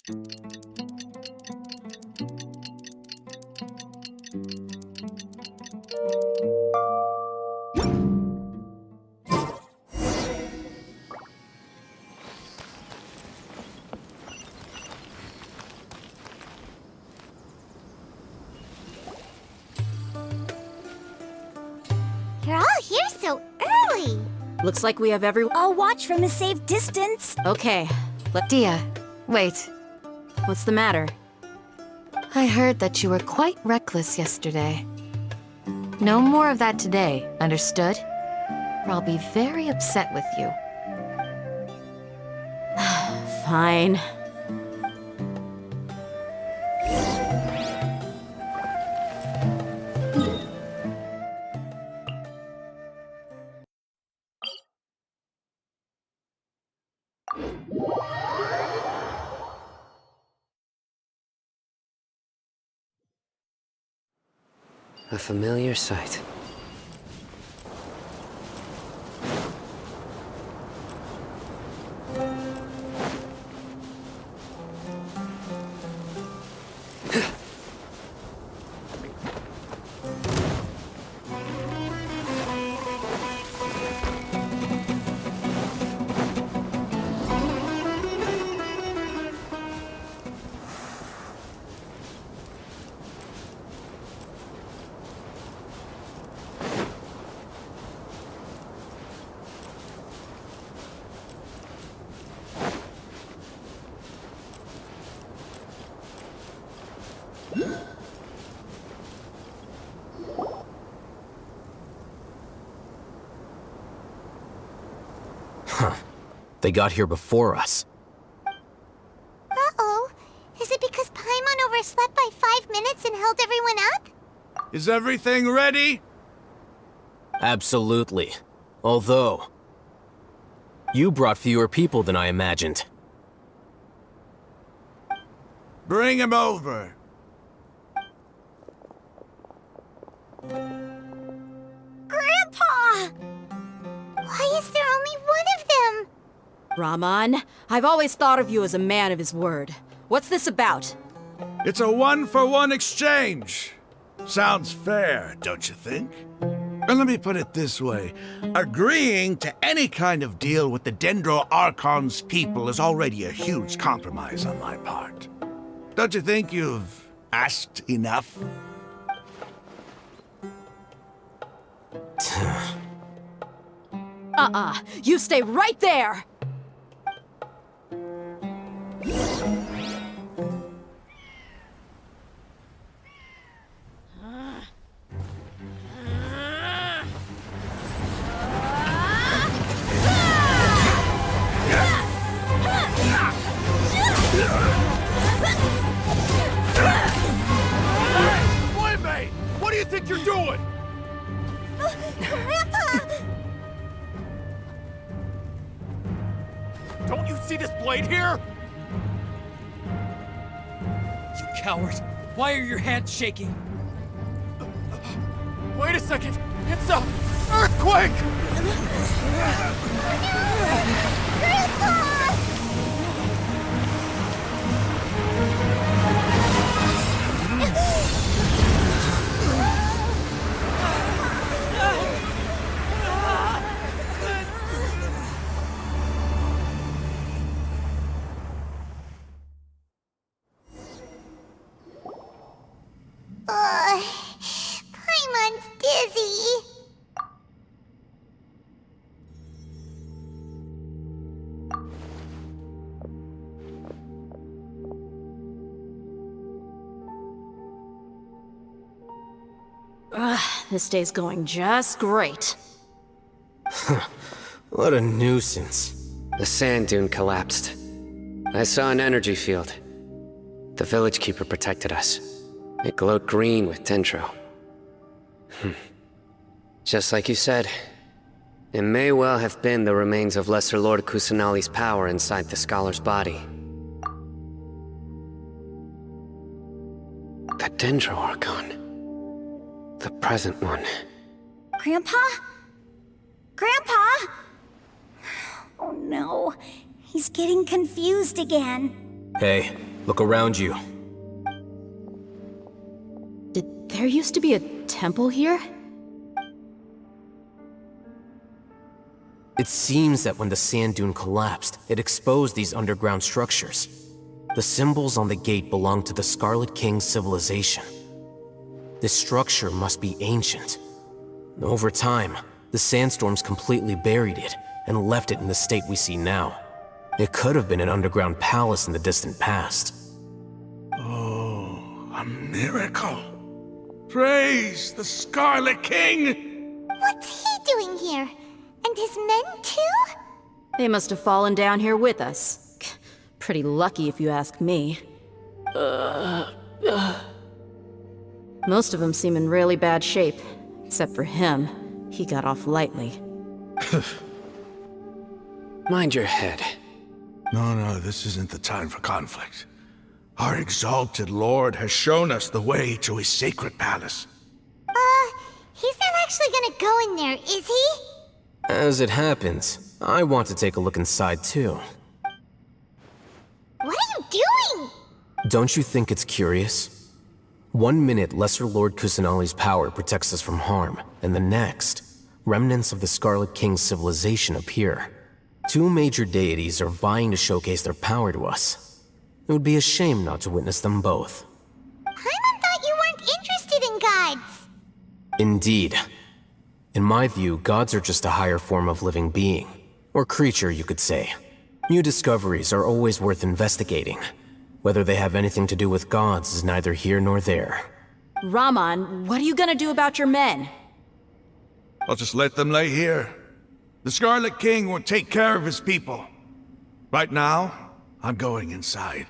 You're all here so early. Looks like we have everyone. I'll watch from a safe distance. Okay. Dia, wait. What's the matter? I heard that you were quite reckless yesterday. No more of that today, understood? Or I'll be very upset with you. Fine. A familiar sight. Huh. They got here before us. Uh-oh. Is it because Paimon overslept by 5 minutes and held everyone up? Is everything ready? Absolutely. Although, you brought fewer people than I imagined. Bring him over. Grandpa! Why is there only one of them? Rahman, I've always thought of you as a man of his word. What's this about? It's a one-for-one exchange. Sounds fair, don't you think? And let me put it this way. Agreeing to any kind of deal with the Dendro Archon's people is already a huge compromise on my part. Don't you think you've asked enough? You stay right there! Playmate! What do you think you're doing? Grandpa! Don't you see this blade here? You coward! Why are your hands shaking? Wait a second! It's a earthquake! Grandpa! Paimon's dizzy. This day's going just great. What a nuisance. The sand dune collapsed. I saw an energy field. The village keeper protected us. It glowed green with dendro. Just like you said, it may well have been the remains of Lesser Lord Kusanali's power inside the scholar's body. The Dendro Archon. The present one. Grandpa? Grandpa? Oh no, he's getting confused again. Hey, Look around you. Did there used to be a temple here? It seems that when the sand dune collapsed, it exposed these underground structures. The symbols on the gate belong to the Scarlet King's civilization. This structure must be ancient. Over time, the sandstorms completely buried it and left it in the state we see now. It could have been an underground palace in the distant past. Oh, a miracle. Praise the Scarlet King! What's he doing here? And his men too? They must have fallen down here with us. Pretty lucky if you ask me. Most of them seem in really bad shape. Except for him. He got off lightly. Mind your head. No, this isn't the time for conflict. Our exalted lord has shown us the way to his sacred palace. He's not actually gonna go in there, is he? As it happens, I want to take a look inside too. What are you doing? Don't you think it's curious? 1 minute, Lesser Lord Kusanali's power protects us from harm, and the next, remnants of the Scarlet King's civilization appear. 2 major deities are vying to showcase their power to us. It would be a shame not to witness them both. Paimon thought you weren't interested in gods. Indeed. In my view, gods are just a higher form of living being. Or creature, you could say. New discoveries are always worth investigating. Whether they have anything to do with gods is neither here nor there. Raman, what are you gonna do about your men? I'll just let them lay here. The Scarlet King will take care of his people. Right now, I'm going inside.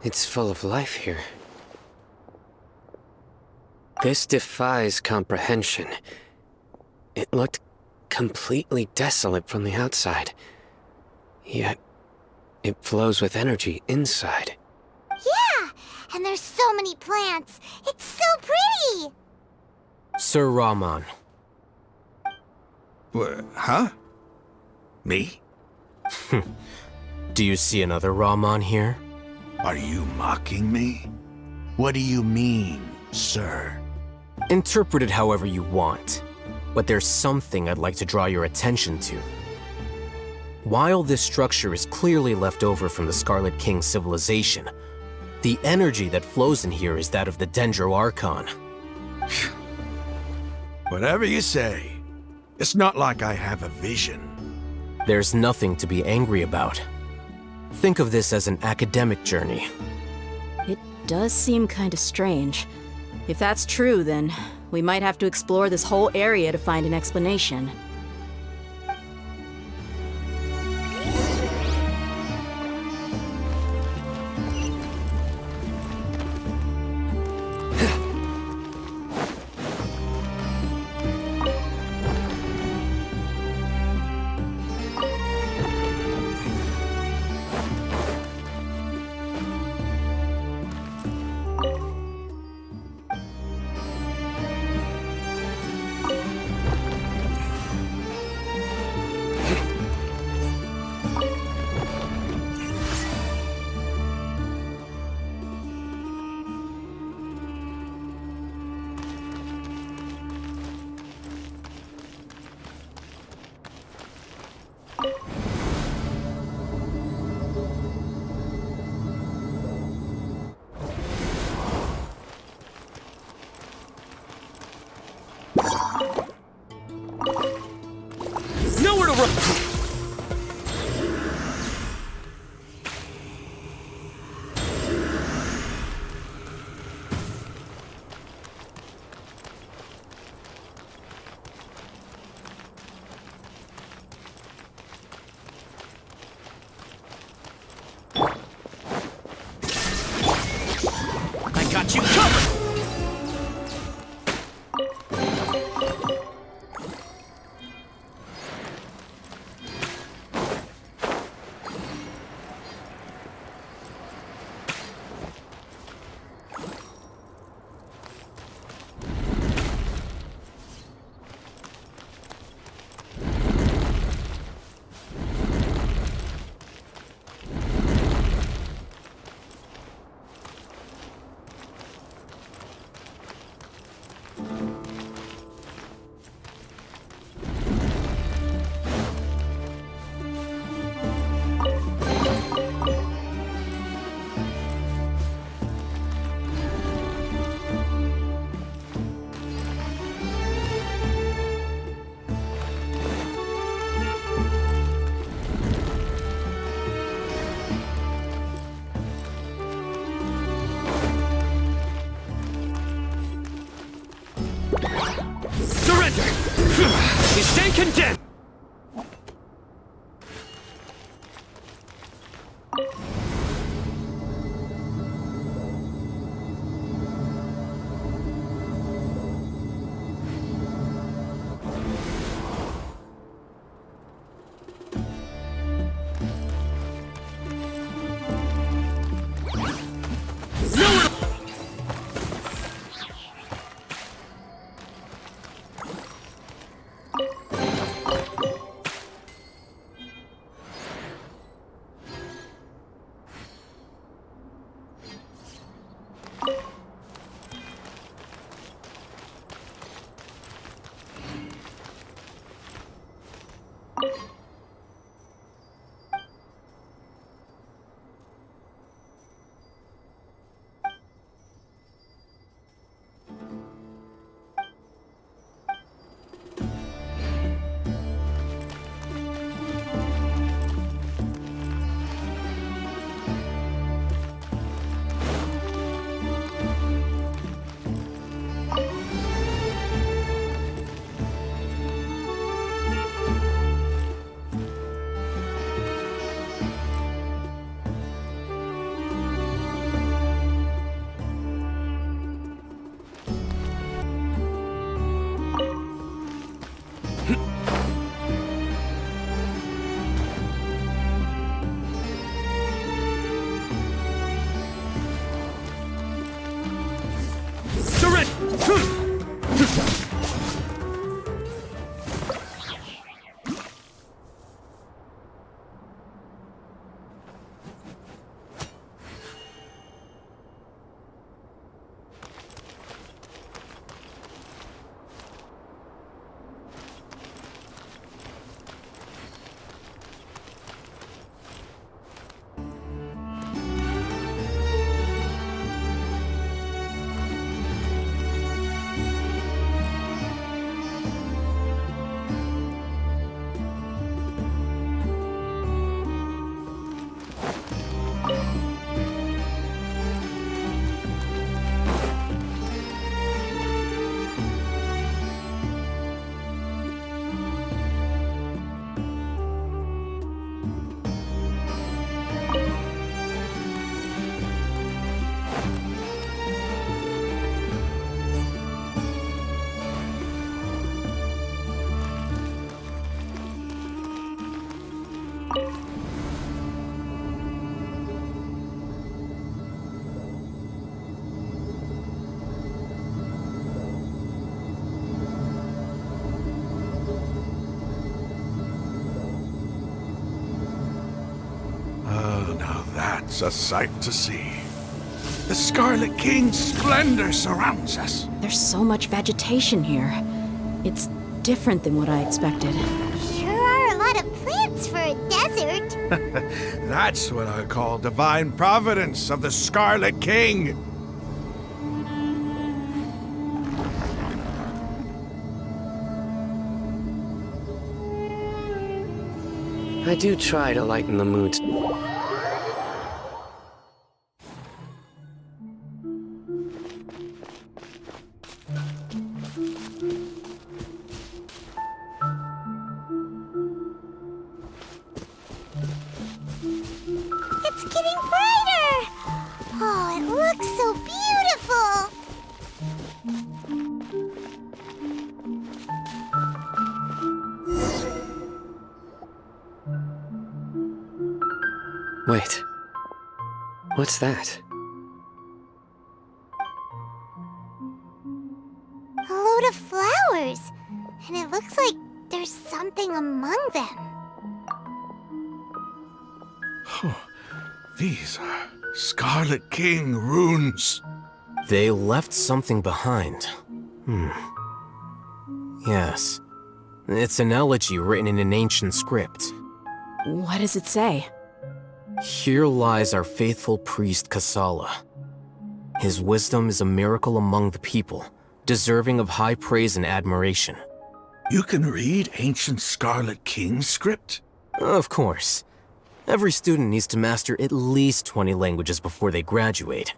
It's full of life here. This defies comprehension. It looked completely desolate from the outside. Yet, it flows with energy inside. Yeah, and there's so many plants. It's so pretty. Sir Raman. Huh? Me? Do you see another Raman here? Are you mocking me? What do you mean, sir? Interpret it however you want, but there's something I'd like to draw your attention to. While this structure is clearly left over from the Scarlet King's civilization, the energy that flows in here is that of the Dendro Archon. Whatever you say. It's not like I have a vision. There's nothing to be angry about. Think of this as an academic journey. It does seem kinda strange. If that's true, then we might have to explore this whole area to find an explanation. Nowhere to run! You stand condemned! It's a sight to see. The Scarlet King's splendor surrounds us. There's so much vegetation here. It's different than what I expected. Sure are a lot of plants for a desert. That's what I call divine providence of the Scarlet King. I do try to lighten the mood. It's getting brighter! Oh, it looks so beautiful! Wait. What's that? A load of flowers. And it looks like there's something among them. These are Scarlet King runes. They left something behind. Yes. It's an elegy written in an ancient script. What does it say? Here lies our faithful priest Kasala. His wisdom is a miracle among the people, deserving of high praise and admiration. You can read ancient Scarlet King script? Of course. Every student needs to master at least 20 languages before they graduate.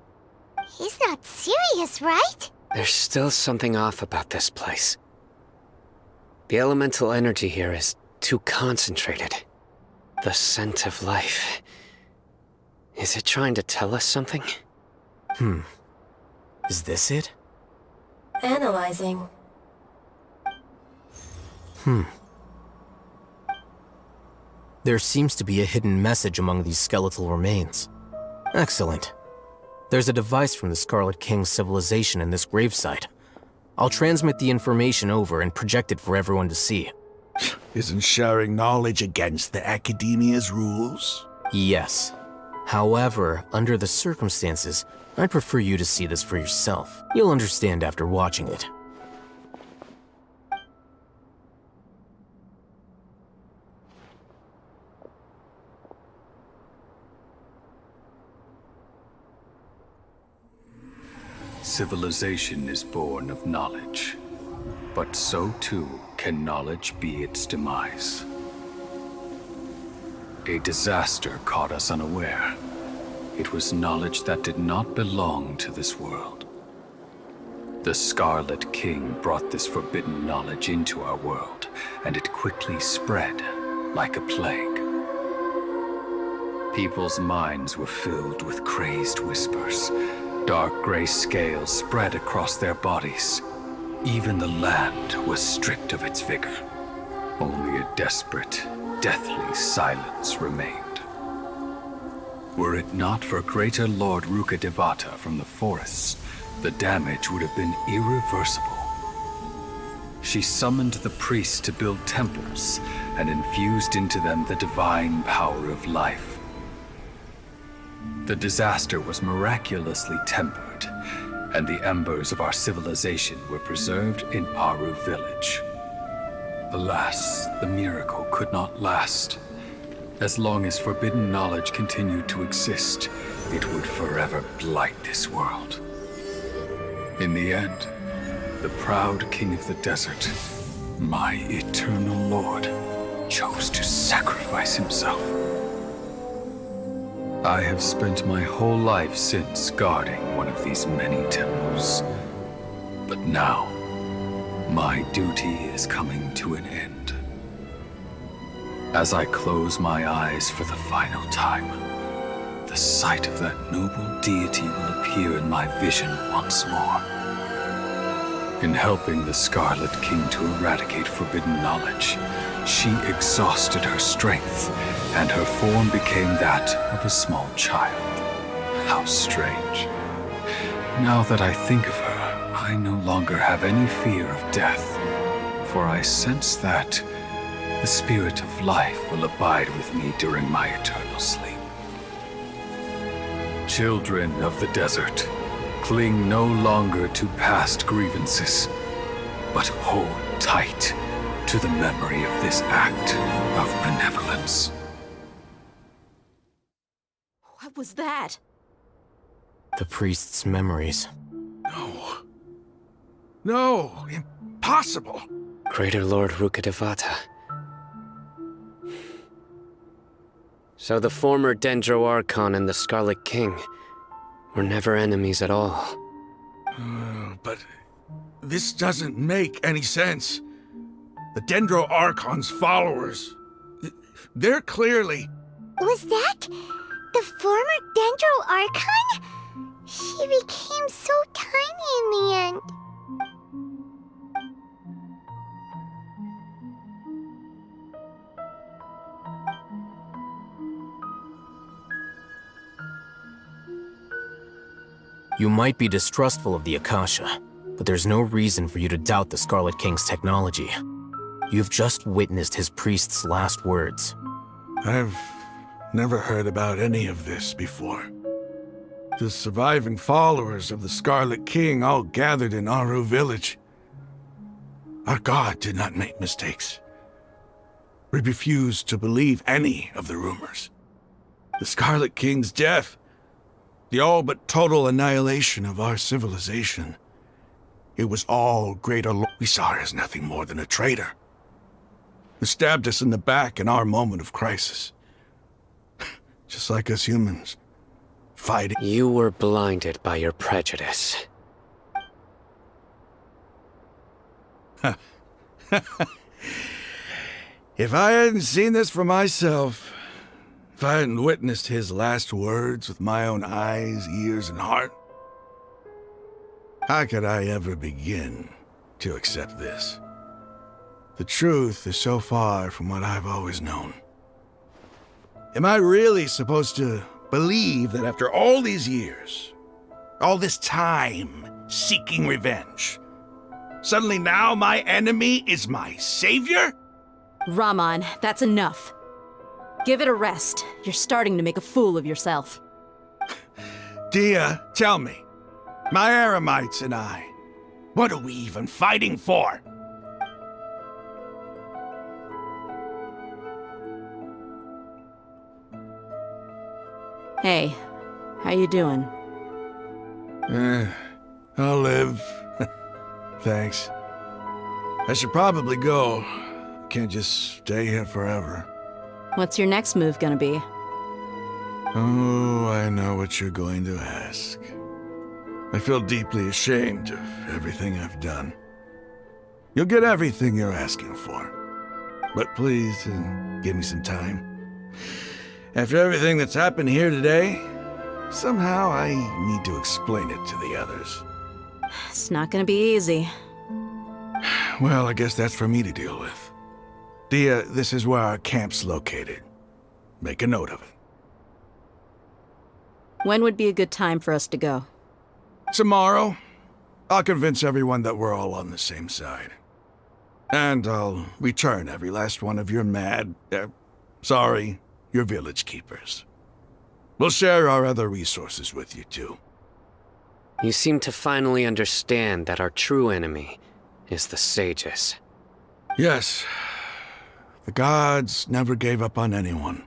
He's not serious, right? There's still something off about this place. The elemental energy here is too concentrated. The scent of life. Is it trying to tell us something? Is this it? Analyzing. There seems to be a hidden message among these skeletal remains. Excellent. There's a device from the Scarlet King's civilization in this gravesite. I'll transmit the information over and project it for everyone to see. Isn't sharing knowledge against the Academia's rules? Yes. However, under the circumstances, I'd prefer you to see this for yourself. You'll understand after watching it. Civilization is born of knowledge, but so too can knowledge be its demise. A disaster caught us unaware. It was knowledge that did not belong to this world. The Scarlet King brought this forbidden knowledge into our world, and it quickly spread like a plague. People's minds were filled with crazed whispers. Dark gray scales spread across their bodies. Even the land was stripped of its vigor. Only a desperate, deathly silence remained. Were it not for Greater Lord Rukkhadevata from the forests, the damage would have been irreversible. She summoned the priests to build temples and infused into them the divine power of life. The disaster was miraculously tempered, and the embers of our civilization were preserved in Aru village. Alas, the miracle could not last. As long as forbidden knowledge continued to exist, it would forever blight this world. In the end, the proud king of the desert, my eternal lord, chose to sacrifice himself. I have spent my whole life since guarding one of these many temples. But now, my duty is coming to an end. As I close my eyes for the final time, the sight of that noble deity will appear in my vision once more. In helping the Scarlet King to eradicate forbidden knowledge, she exhausted her strength, and her form became that of a small child. How strange. Now that I think of her, I no longer have any fear of death, for I sense that the spirit of life will abide with me during my eternal sleep. Children of the desert, cling no longer to past grievances, but hold tight to the memory of this act of benevolence. What was that? The priest's memories. No. No, impossible. Greater Lord Rukkhadevata. So the former Dendro Archon and the Scarlet King were never enemies at all. But this doesn't make any sense. The Dendro Archon's followers, they're clearly... Was that the former Dendro Archon? She became so tiny in the end. You might be distrustful of the Akasha, but there's no reason for you to doubt the Scarlet King's technology. You've just witnessed his priest's last words. I've never heard about any of this before. The surviving followers of the Scarlet King all gathered in Aru village. Our god did not make mistakes. We refused to believe any of the rumors. The Scarlet King's death, the all but total annihilation of our civilization. It was all Greater Lord. We saw her as nothing more than a traitor, who stabbed us in the back in our moment of crisis. Just like us humans, fighting. You were blinded by your prejudice. If I hadn't seen this for myself, if I hadn't witnessed his last words with my own eyes, ears, and heart, how could I ever begin to accept this? The truth is so far from what I've always known. Am I really supposed to believe that after all these years, all this time seeking revenge, suddenly now my enemy is my savior? Rahman, that's enough. Give it a rest. You're starting to make a fool of yourself. Dia, tell me, my Eremites and I, what are we even fighting for? Hey, how you doing? I'll live. Thanks. I should probably go. Can't just stay here forever. What's your next move gonna be? Oh, I know what you're going to ask. I feel deeply ashamed of everything I've done. You'll get everything you're asking for. But please, give me some time. After everything that's happened here today, somehow I need to explain it to the others. It's not gonna be easy. Well, I guess that's for me to deal with. Dia, this is where our camp's located. Make a note of it. When would be a good time for us to go? Tomorrow, I'll convince everyone that we're all on the same side. And I'll return every last one of your your village keepers. We'll share our other resources with you, too. You seem to finally understand that our true enemy is the sages. Yes. The gods never gave up on anyone.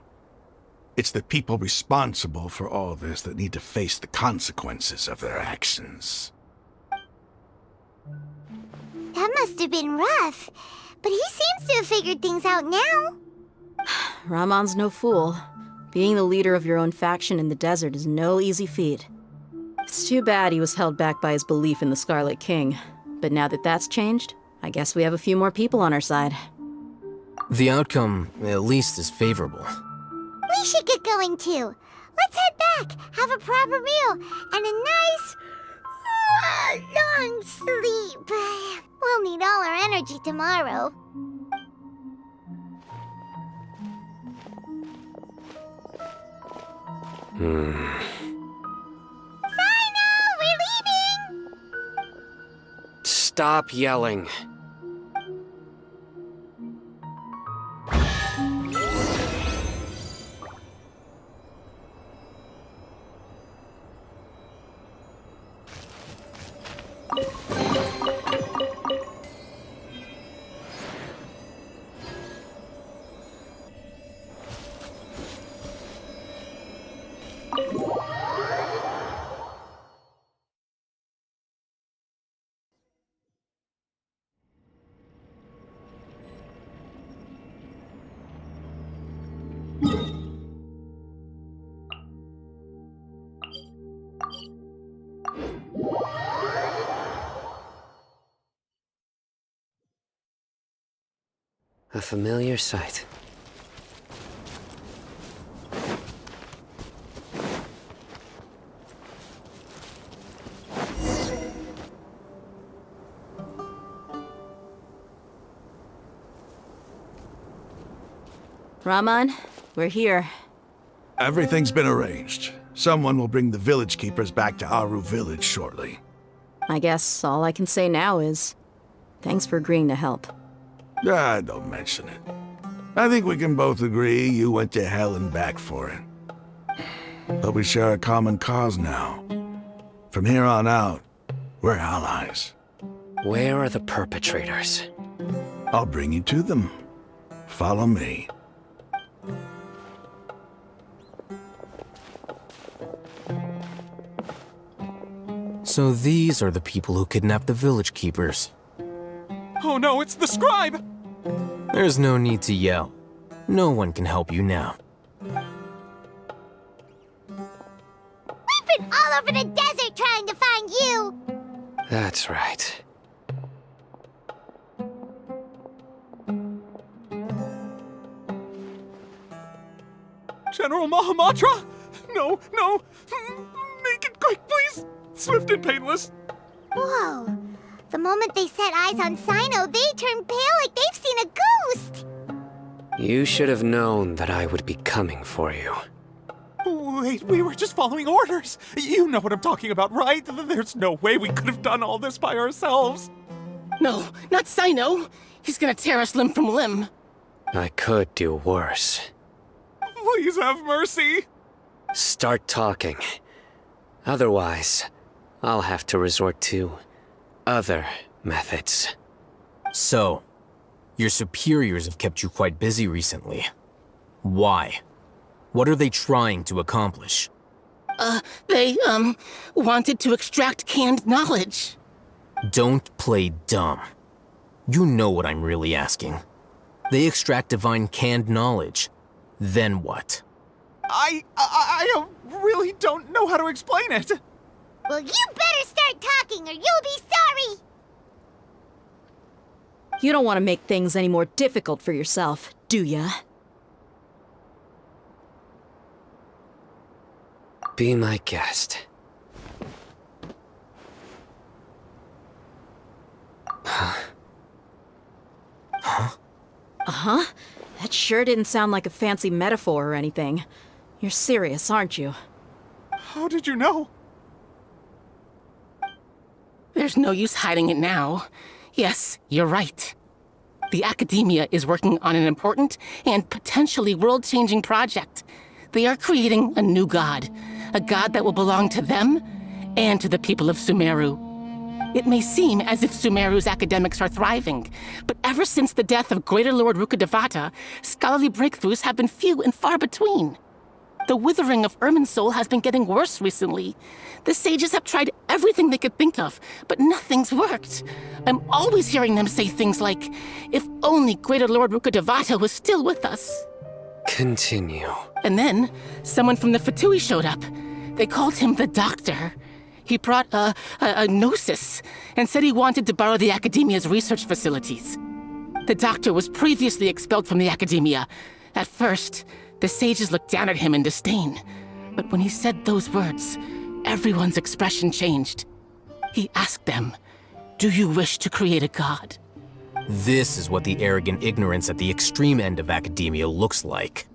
It's the people responsible for all this that need to face the consequences of their actions. That must have been rough, but he seems to have figured things out now. Rahman's no fool. Being the leader of your own faction in the desert is no easy feat. It's too bad he was held back by his belief in the Scarlet King. But now that that's changed, I guess we have a few more people on our side. The outcome, at least, is favorable. We should get going too. Let's head back, have a proper meal, and a nice, long sleep. We'll need all our energy tomorrow. Sino, we're leaving! Stop yelling. A familiar sight. Rahman, we're here. Everything's been arranged. Someone will bring the village keepers back to Aru village shortly. I guess all I can say now is, thanks for agreeing to help. Don't mention it. I think we can both agree you went to hell and back for it. But we share a common cause now. From here on out, we're allies. Where are the perpetrators? I'll bring you to them. Follow me. So these are the people who kidnapped the village keepers. Oh no, it's the scribe! There's no need to yell. No one can help you now. We've been all over the desert trying to find you! That's right. General Mahamatra? No, no! Make it quick, please! Swift and painless! Whoa. The moment they set eyes on Sino, they turn pale like they've seen a ghost. You should have known that I would be coming for you. Wait, we were just following orders. You know what I'm talking about, right? There's no way we could have done all this by ourselves. No, not Sino. He's gonna tear us limb from limb. I could do worse. Please have mercy. Start talking. Otherwise, I'll have to resort to other methods. So, your superiors have kept you quite busy recently. Why? What are they trying to accomplish? They wanted to extract canned knowledge. Don't play dumb. You know what I'm really asking. They extract divine canned knowledge. Then what? I really don't know how to explain it. Well, you better start talking or you'll be sorry. You don't want to make things any more difficult for yourself, do ya? Be my guest. Uh-huh. That sure didn't sound like a fancy metaphor or anything. You're serious, aren't you? How did you know? There's no use hiding it now. Yes, you're right. The Academia is working on an important and potentially world-changing project. They are creating a new god. A god that will belong to them and to the people of Sumeru. It may seem as if Sumeru's academics are thriving, but ever since the death of Greater Lord Rukkhadevata, scholarly breakthroughs have been few and far between. The withering of Irminsul has been getting worse recently. The sages have tried everything they could think of, but nothing's worked. I'm always hearing them say things like, if only Greater Lord Rukkhadevata was still with us. Continue. And then, someone from the Fatui showed up. They called him the Doctor. He brought a gnosis and said he wanted to borrow the Academia's research facilities. The Doctor was previously expelled from the Academia. At first, the sages looked down at him in disdain. But when he said those words, everyone's expression changed. He asked them, "Do you wish to create a god?" This is what the arrogant ignorance at the extreme end of academia looks like.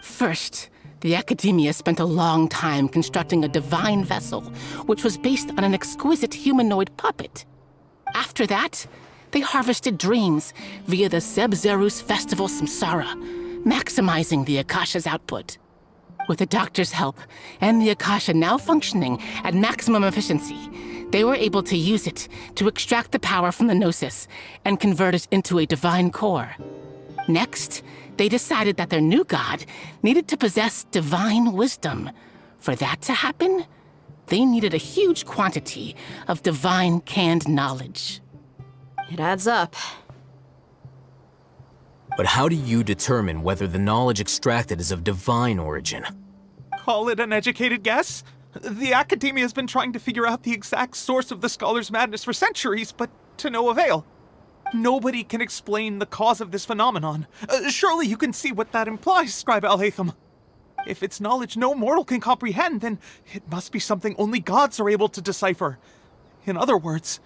First, the Academia spent a long time constructing a divine vessel, which was based on an exquisite humanoid puppet. After that, they harvested dreams via the Zeb-Zerus Festival Samsara, maximizing the Akasha's output. With the Doctor's help, and the Akasha now functioning at maximum efficiency, they were able to use it to extract the power from the Gnosis and convert it into a divine core. Next, they decided that their new god needed to possess divine wisdom. For that to happen, they needed a huge quantity of divine canned knowledge. It adds up. But how do you determine whether the knowledge extracted is of divine origin? Call it an educated guess? The Academia has been trying to figure out the exact source of the Scholar's Madness for centuries, but to no avail. Nobody can explain the cause of this phenomenon. Surely you can see what that implies, Scribe Al-Haytham. If it's knowledge no mortal can comprehend, then it must be something only gods are able to decipher. In other words,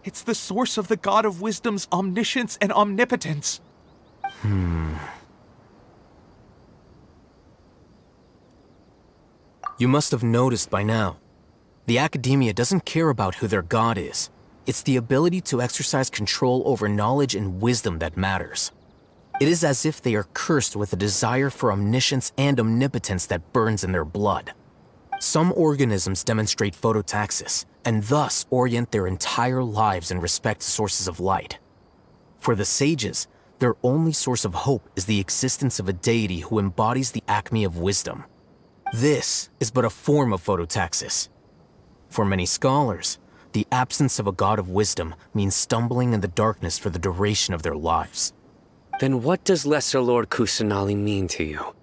it's the source of the God of Wisdom's omniscience and omnipotence. You must have noticed by now. The Academia doesn't care about who their god is. It's the ability to exercise control over knowledge and wisdom that matters. It is as if they are cursed with a desire for omniscience and omnipotence that burns in their blood. Some organisms demonstrate phototaxis, and thus orient their entire lives in respect to sources of light. For the sages, their only source of hope is the existence of a deity who embodies the acme of wisdom. This is but a form of phototaxis. For many scholars, the absence of a god of wisdom means stumbling in the darkness for the duration of their lives. Then what does Lesser Lord Kusanali mean to you?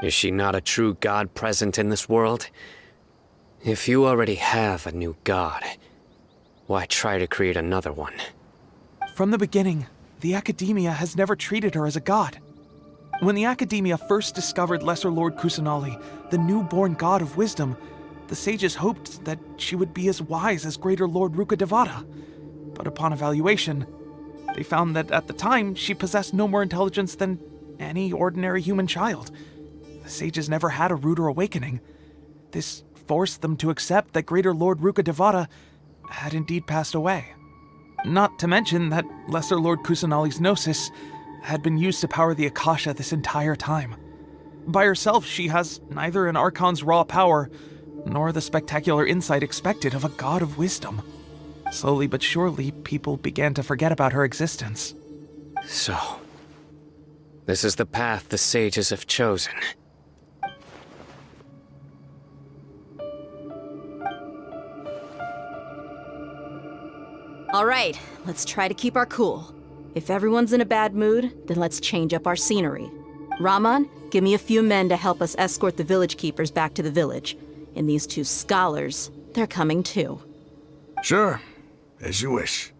Is she not a true god present in this world? If you already have a new god, why try to create another one? From the beginning, the Academia has never treated her as a god. When the Academia first discovered Lesser Lord Kusanali, the newborn god of wisdom, the sages hoped that she would be as wise as Greater Lord Rukkhadevata. But upon evaluation, they found that at the time she possessed no more intelligence than any ordinary human child. The sages never had a ruder awakening. This forced them to accept that Greater Lord Rukkhadevata had indeed passed away. Not to mention that Lesser Lord Kusanali's gnosis had been used to power the Akasha this entire time. By herself, she has neither an Archon's raw power, nor the spectacular insight expected of a god of wisdom. Slowly but surely, people began to forget about her existence. So, this is the path the sages have chosen. All right, let's try to keep our cool. If everyone's in a bad mood, then let's change up our scenery. Raman, give me a few men to help us escort the village keepers back to the village. And these two scholars, they're coming too. Sure, as you wish.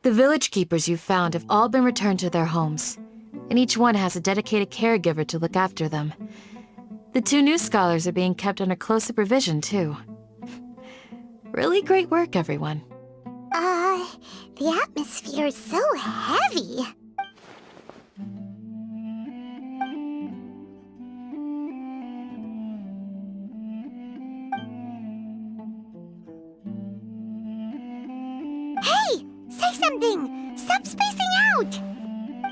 The village keepers you've found have all been returned to their homes, and each one has a dedicated caregiver to look after them. The two new scholars are being kept under close supervision, too. Really great work, everyone. The atmosphere is so heavy. Hey! Say something! Stop spacing out!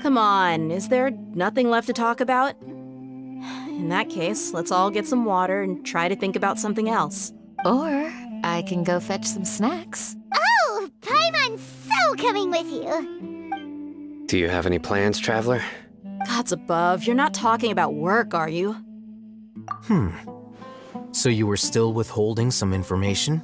Come on, is there nothing left to talk about? In that case, let's all get some water and try to think about something else. Or I can go fetch some snacks. Oh! Paimon's so coming with you! Do you have any plans, Traveler? Gods above, you're not talking about work, are you? So you were still withholding some information?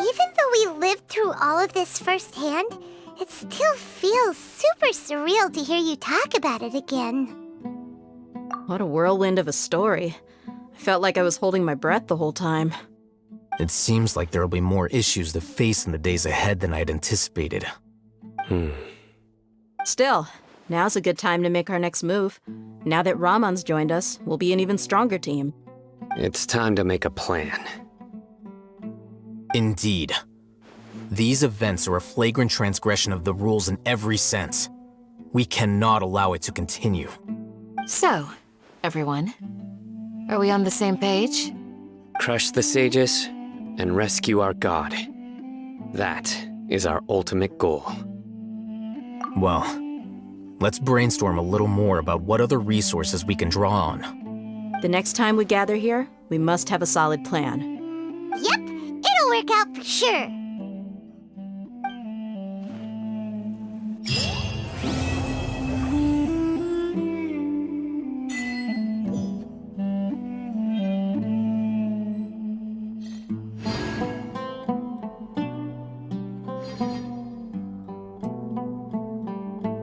Even though we lived through all of this firsthand, it still feels super surreal to hear you talk about it again. What a whirlwind of a story. I felt like I was holding my breath the whole time. It seems like there'll be more issues to face in the days ahead than I'd anticipated. Still, now's a good time to make our next move. Now that Raman's joined us, we'll be an even stronger team. It's time to make a plan. Indeed. These events are a flagrant transgression of the rules in every sense. We cannot allow it to continue. So, everyone, are we on the same page? Crush the sages and rescue our god. That is our ultimate goal. Well, let's brainstorm a little more about what other resources we can draw on. The next time we gather here, we must have a solid plan. Yep, it'll work out for sure.